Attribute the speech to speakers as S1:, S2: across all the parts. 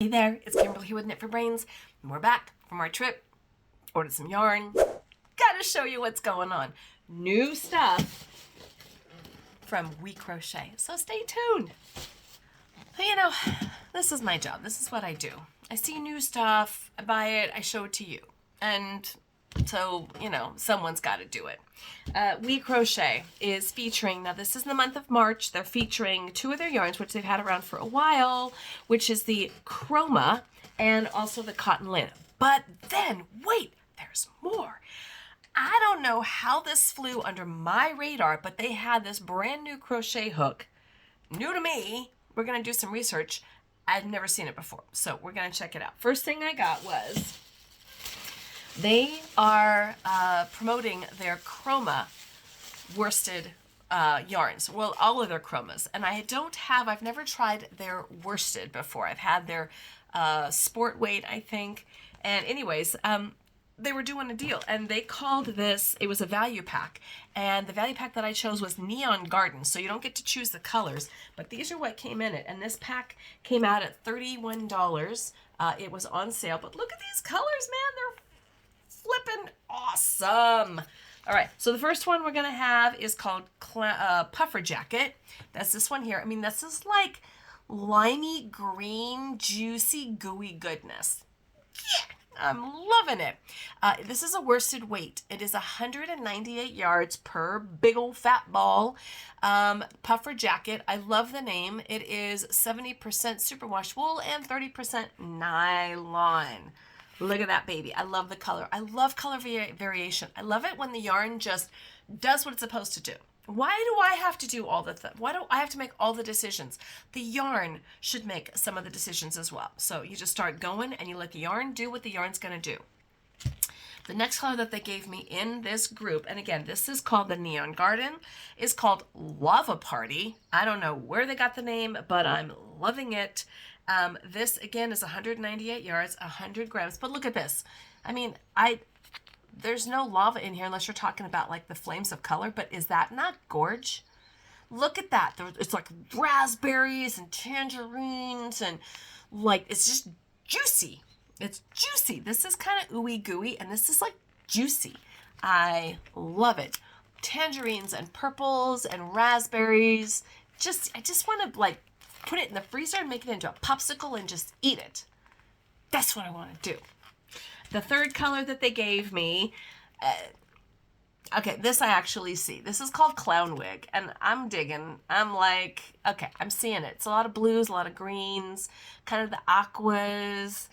S1: Hey there, it's Kimberly here with Knit for Brains, and we're back from our trip. Ordered some yarn. Gotta show you what's going on. New stuff from WeCrochet, so stay tuned. You know, this is my job. This is what I do. I see new stuff, I buy it, I show it to you. And so, you know, someone's got to do it. WeCrochet is featuring, now this is in the month of March, they're featuring two of their yarns, which they've had around for a while, which is the Chroma and also the Cotton Linen. But then, wait, there's more. I don't know how this flew under my radar, but they had this brand new crochet hook, new to me. We're going to do some research. I've never seen it before, so we're going to check it out. First thing I got was they are promoting their Chroma worsted yarns. Well, all of their Chromas. And I've never tried their worsted before. I've had their sport weight, I think. And anyways, they were doing a deal and they called this, it was a value pack. And the value pack that I chose was Neon Garden. So you don't get to choose the colors, but these are what came in it. And this pack came out at $31. It was on sale, but look at these colors, man. They're flippin' awesome. All right, so the first one we're gonna have is called Puffer Jacket. That's this one here. I mean, this is like limey green, juicy, gooey goodness. Yeah, I'm loving it. This is a worsted weight. It is 198 yards per big old fat ball. Puffer Jacket. I love the name. It is 70% superwash wool and 30% nylon. Look at that baby. I love the color. I love color variation. I love it when the yarn just does what it's supposed to do. Why do I have to do all the why do I have to make all the decisions? The yarn should make some of the decisions as well. So you just start going and you let the yarn do what the yarn's going to do. The next color that they gave me in this group, and again, this is called the Neon Garden, is called Lava Party. I don't know where they got the name, but I'm loving it. This again is 198 yards, 100 grams, but look at this. I mean, there's no lava in here unless you're talking about like the flames of color, but is that not gorge? Look at that. It's like raspberries and tangerines and like, it's just juicy. It's juicy. This is kind of ooey gooey and this is like juicy. I love it. Tangerines and purples and raspberries. I just want to like put it in the freezer and make it into a popsicle and just eat it. That's what I want to do. The third color that they gave me, okay, this I actually see. This is called Clown Wig, and I'm digging. I'm like, okay, I'm seeing it. It's a lot of blues, a lot of greens, kind of the aquas,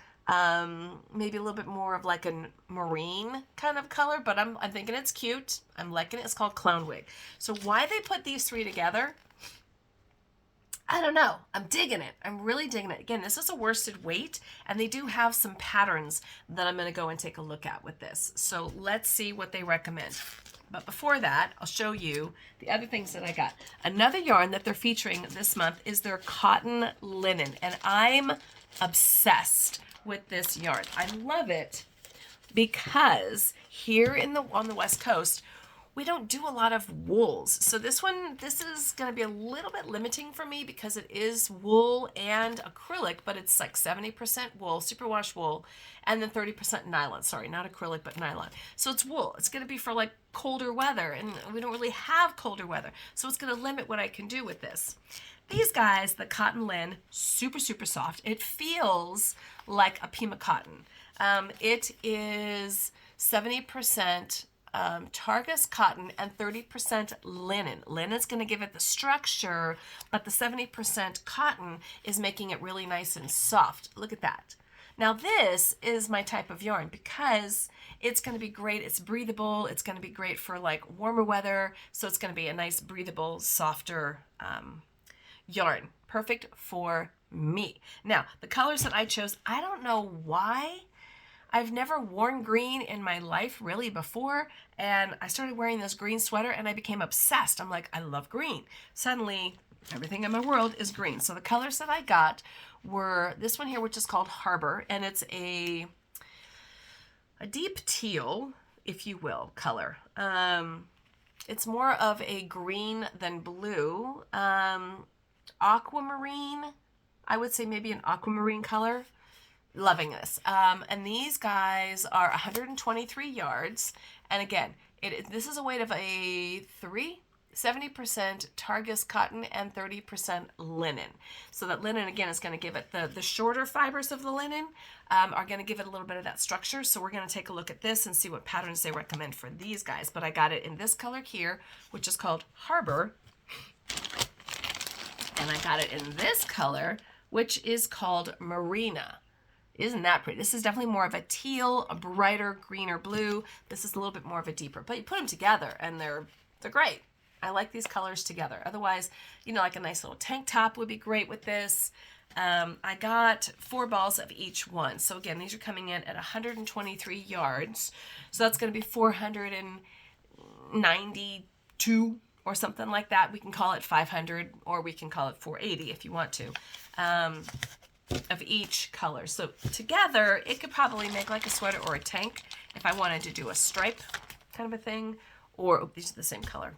S1: maybe a little bit more of like a marine kind of color, but I'm thinking it's cute. I'm liking it. It's called Clown Wig. So why they put these three together, I don't know. I'm digging it. I'm really digging it. Again, this is a worsted weight, and they do have some patterns that I'm going to go and take a look at with this. So let's see what they recommend. But before that, I'll show you the other things that I got. Another yarn that they're featuring this month is their Cotton Linen, and I'm obsessed with this yarn. I love it because here on the West Coast, we don't do a lot of wools. So this is going to be a little bit limiting for me because it is wool and acrylic, but it's like 70% wool, superwash wool, and then 30% nylon. Sorry, not acrylic, but nylon. So it's wool. It's going to be for like colder weather, and we don't really have colder weather. So it's going to limit what I can do with this. These guys, the Cotton Linen, super, super soft. It feels like a Pima cotton. It is 70% Targus cotton and 30% linen. Linen's going to give it the structure, but the 70% cotton is making it really nice and soft. Look at that. Now this is my type of yarn because it's going to be great. It's breathable. It's going to be great for like warmer weather. So it's going to be a nice breathable, softer yarn. Perfect for me. Now the colors that I chose, I don't know why. I've never worn green in my life really before, and I started wearing this green sweater and I became obsessed. I'm like, I love green. Suddenly, everything in my world is green. So the colors that I got were this one here, which is called Harbor, and it's a deep teal, if you will, color. It's more of a green than blue. Aquamarine, I would say maybe an aquamarine color. Loving this. And these guys are 123 yards. And again, this is a weight of a 70% Targus cotton and 30% linen. So that linen, again, is going to give it the shorter fibers of the linen are going to give it a little bit of that structure. So we're going to take a look at this and see what patterns they recommend for these guys. But I got it in this color here, which is called Harbor. And I got it in this color, which is called Marina. Isn't that pretty? This is definitely more of a teal, a brighter green or blue. This is a little bit more of a deeper, but you put them together and they're great. I like these colors together. Otherwise, you know, like a nice little tank top would be great with this. I got 4 balls of each one. So again, these are coming in at 123 yards. So that's going to be 492 or something like that. We can call it 500 or we can call it 480 if you want to. Of each color. So together, it could probably make like a sweater or a tank if I wanted to do a stripe kind of a thing, or these are the same color.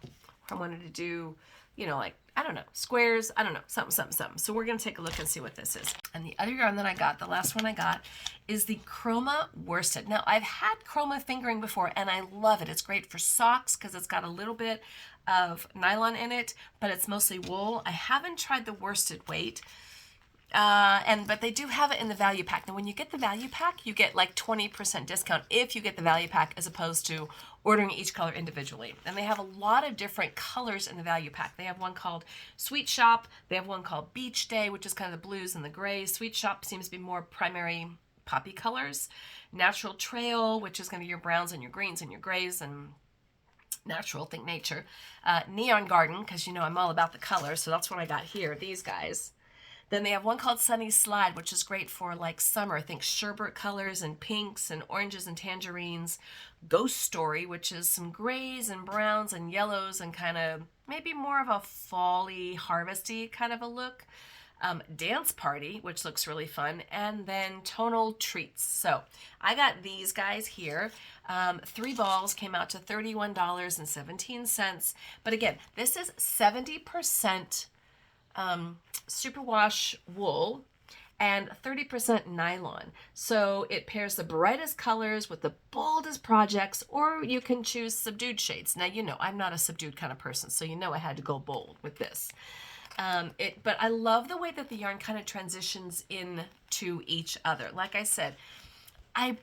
S1: Or I wanted to do, you know, like, I don't know, squares, I don't know, something. So we're going to take a look and see what this is. And the other yarn that I got, the last one I got, is the Chroma Worsted. Now, I've had Chroma fingering before, and I love it. It's great for socks because it's got a little bit of nylon in it, but it's mostly wool. I haven't tried the worsted weight. But they do have it in the value pack. Now, when you get the value pack, you get like 20% discount if you get the value pack as opposed to ordering each color individually. And they have a lot of different colors in the value pack. They have one called Sweet Shop. They have one called Beach Day, which is kind of the blues and the grays. Sweet Shop seems to be more primary poppy colors. Natural Trail, which is going to be your browns and your greens and your grays and natural, think nature. Neon Garden, because you know I'm all about the colors, so that's what I got here, these guys. Then they have one called Sunny Slide, which is great for like summer. Think sherbet colors and pinks and oranges and tangerines. Ghost Story, which is some grays and browns and yellows and kind of maybe more of a fall-y, harvesty kind of a look. Dance Party, which looks really fun. And then Tonal Treats. So I got these guys here. 3 balls came out to $31.17. But again, this is 70% superwash wool and 30% nylon. So it pairs the brightest colors with the boldest projects, or you can choose subdued shades. Now, you know, I'm not a subdued kind of person, so you know I had to go bold with this. But I love the way that the yarn kind of transitions into each other. Like I said, I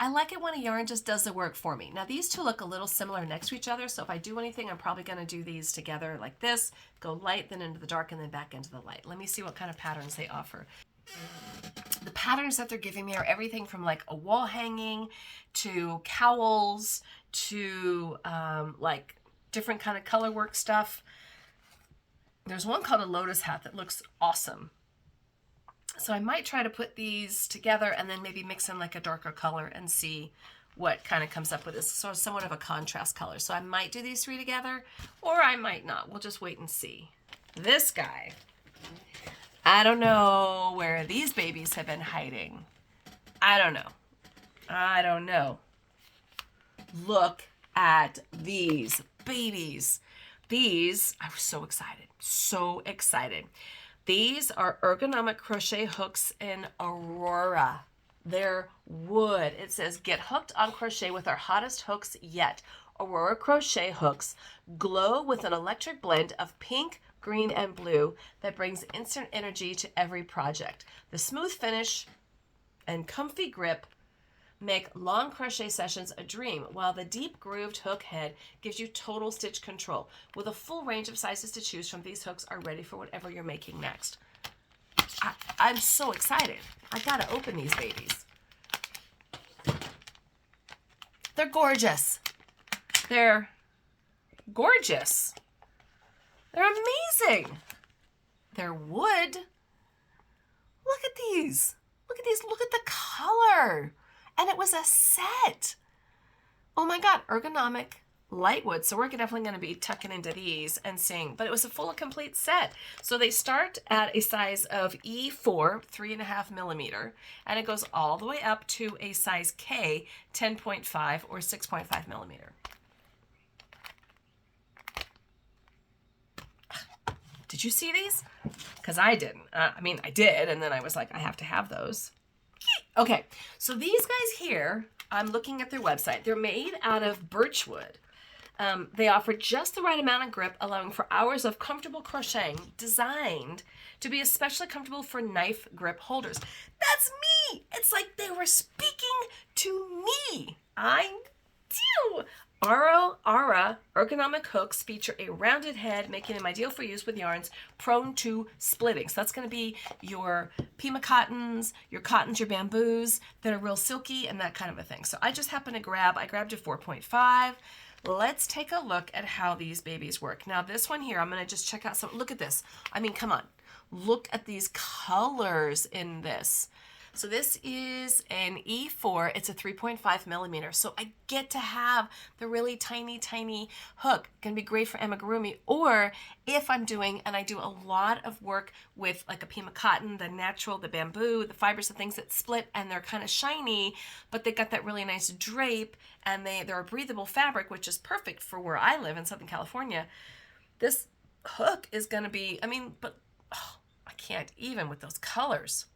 S1: like it when a yarn just does the work for me. Now, these two look a little similar next to each other, so if I do anything, I'm probably going to do these together like this, go light, then into the dark, and then back into the light. Let me see what kind of patterns they offer. The patterns that they're giving me are everything from like a wall hanging to cowls to like different kind of color work stuff. There's one called a lotus hat that looks awesome. So I might try to put these together and then maybe mix in like a darker color and see what kind of comes up with this. So somewhat of a contrast color. So I might do these 3 together, or I might not. We'll just wait and see. This guy, I don't know where these babies have been hiding. I don't know. Look at these babies. These, I was so excited. These are Ergonomic Crochet Hooks in Aurora. They're wood. It says, get hooked on crochet with our hottest hooks yet. Aurora Crochet Hooks glow with an electric blend of pink, green, and blue that brings instant energy to every project. The smooth finish and comfy grip make long crochet sessions a dream, while the deep grooved hook head gives you total stitch control. With a full range of sizes to choose from, these hooks are ready for whatever you're making next. I'm so excited. I gotta open these babies. They're gorgeous. They're gorgeous. They're amazing. They're wood. Look at these. Look at these. Look at the color. And it was a set. Oh my God, ergonomic light wood. So we're definitely going to be tucking into these and seeing, but it was a full complete set. So they start at a size of E4, 3.5 millimeter, and it goes all the way up to a size K, 10.5 or 6.5 millimeter. Did you see these? Because I didn't. I mean, I did, and then I was like, I have to have those. Okay, so these guys here, I'm looking at their website. They're made out of birch wood. They offer just the right amount of grip, allowing for hours of comfortable crocheting, designed to be especially comfortable for knife grip holders. That's me! It's like they were speaking to me. I do. Ara ergonomic hooks feature a rounded head, making them ideal for use with yarns prone to splitting. So that's going to be your Pima cottons, your bamboos that are real silky and that kind of a thing. So I just happened to I grabbed a 4.5. Let's take a look at how these babies work. Now this one here, I'm going to just check out some, look at this. I mean, come on. Look at these colors in this. So this is an E4, it's a 3.5 millimeter. So I get to have the really tiny, tiny hook. Gonna be great for amigurumi, or if I'm doing, and I do a lot of work with like a Pima cotton, the natural, the bamboo, the fibers, the things that split and they're kind of shiny, but they got that really nice drape and they're a breathable fabric, which is perfect for where I live in Southern California. This hook is gonna be, I mean, but oh, I can't even with those colors.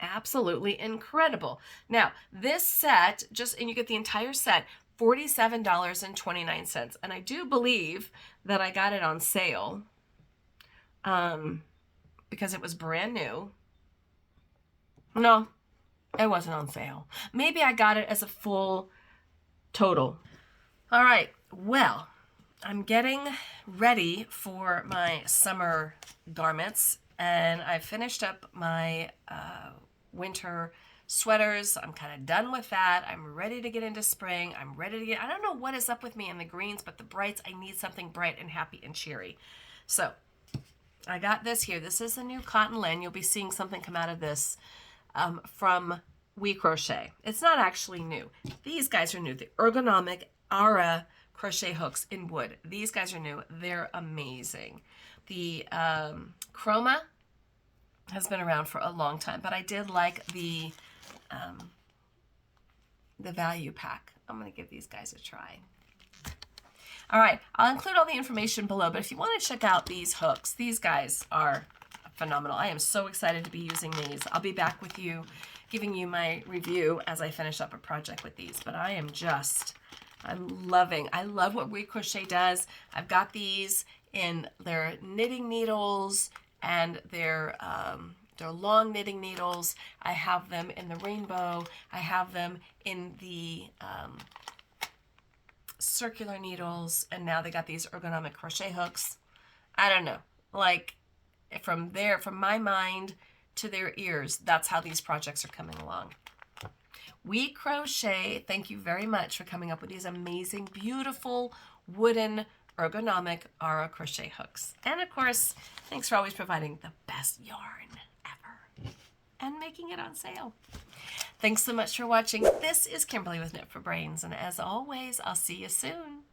S1: Absolutely incredible. Now, this set, and you get the entire set, $47.29. And I do believe that I got it on sale because it was brand new. No, it wasn't on sale. Maybe I got it as a full total. All right, well, I'm getting ready for my summer garments, and I finished up my winter sweaters. I'm kind of done with that. I'm ready to get into spring. I don't know what is up with me in the greens, but the brights, I need something bright and happy and cheery. So I got this here. This is a new cotton linen. You'll be seeing something come out of this from WeCrochet. It's not actually new. These guys are new. The Ergonomic Ara Crochet Hooks in wood. These guys are new. They're amazing. The Chroma has been around for a long time, but I did like the value pack. I'm going to give these guys a try. All right, I'll include all the information below, but if you want to check out these hooks, these guys are phenomenal. I am so excited to be using these. I'll be back with you, giving you my review as I finish up a project with these, but I'm loving. I love what WeCrochet does. I've got these in their knitting needles and their long knitting needles. I have them in the rainbow. I have them in the circular needles, and now they got these ergonomic crochet hooks. I don't know, like from my mind to their ears, that's how these projects are coming along. WeCrochet, thank you very much for coming up with these amazing, beautiful wooden ergonomic Ara crochet hooks. And of course, thanks for always providing the best yarn ever and making it on sale. Thanks so much for watching. This is Kimberly with Knit for Brains, and as always, I'll see you soon.